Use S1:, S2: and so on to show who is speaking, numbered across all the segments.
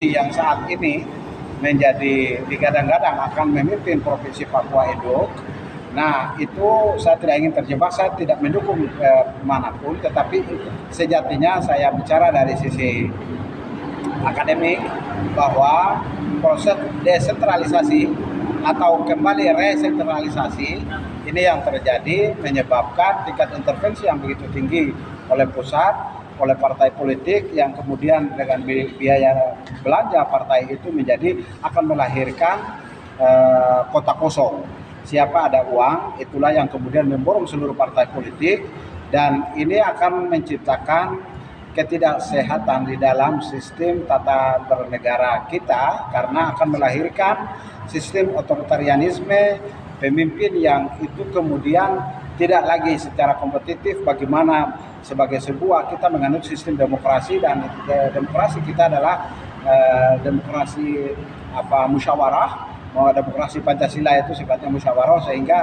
S1: yang saat ini menjadi digadang-gadang akan memimpin Provinsi Papua Induk. Nah, itu saya tidak ingin terjebak, saya tidak mendukung manapun, tetapi sejatinya saya bicara dari sisi akademik bahwa proses desentralisasi atau kembali resentralisasi ini yang terjadi menyebabkan tingkat intervensi yang begitu tinggi oleh pusat, oleh partai politik yang kemudian dengan biaya belanja partai itu menjadi akan melahirkan kota kosong. Siapa ada uang, itulah yang kemudian memborong seluruh partai politik, dan ini akan menciptakan ketidaksehatan di dalam sistem tata bernegara kita karena akan melahirkan sistem otoritarianisme, pemimpin yang itu kemudian tidak lagi secara kompetitif. Bagaimana sebagai sebuah kita menganut sistem demokrasi, dan demokrasi kita adalah demokrasi musyawarah. Demokrasi Pancasila itu sifatnya musyawarah, sehingga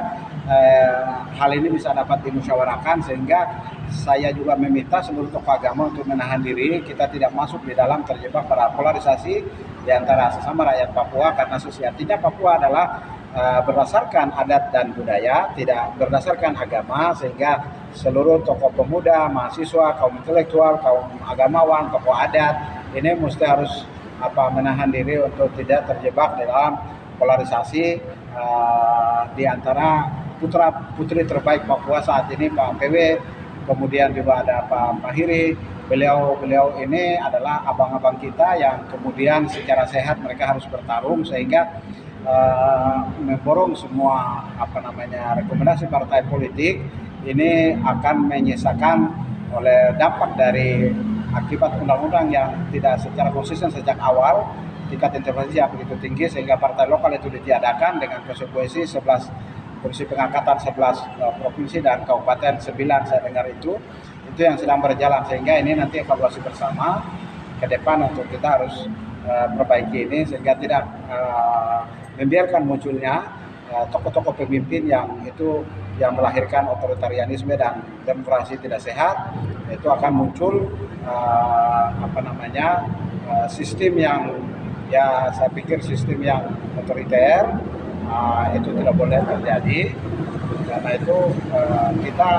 S1: hal ini bisa dapat dimusyawarahkan, sehingga saya juga meminta seluruh tokoh agama untuk menahan diri, kita tidak masuk di dalam terjebak pada polarisasi di antara sesama rakyat Papua, karena sejatinya Papua adalah berdasarkan adat dan budaya, tidak berdasarkan agama, sehingga seluruh tokoh pemuda, mahasiswa, kaum intelektual, kaum agamawan, tokoh adat ini mesti harus menahan diri untuk tidak terjebak dalam polarisasi di antara putra putri terbaik Papua saat ini, Pak PW, kemudian juga ada Pak Mahiri. Beliau ini adalah abang-abang kita yang kemudian secara sehat mereka harus bertarung, sehingga memborong semua rekomendasi partai politik ini akan menyisakan oleh dampak dari akibat undang-undang yang tidak secara konsisten sejak awal, tingkat intervensi yang begitu tinggi, sehingga partai lokal itu ditiadakan dengan konsekuensi 11 kursi pengangkatan 11 provinsi dan kabupaten 9 saya dengar itu yang sedang berjalan, sehingga ini nanti evaluasi bersama ke depan untuk kita harus perbaiki ini, sehingga tidak membiarkan munculnya tokoh-tokoh pemimpin yang itu yang melahirkan otoritarianisme dan demokrasi tidak sehat. Itu akan muncul sistem yang saya pikir sistem yang otoriter. Itu tidak boleh terjadi. Karena itu kita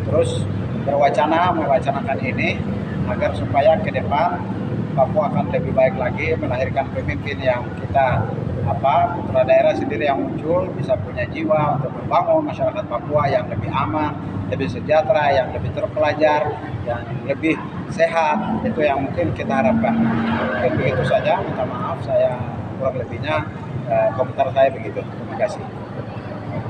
S1: terus mewacanakan ini agar supaya ke depan Papua akan lebih baik lagi, melahirkan pemimpin yang kita putra daerah sendiri yang muncul bisa punya jiwa untuk membangun masyarakat Papua yang lebih aman, lebih sejahtera, yang lebih terpelajar, yang lebih sehat. Itu yang mungkin kita harapkan. Mungkin begitu saja. Minta maaf saya kurang lebihnya, komentar saya begitu. Terima kasih.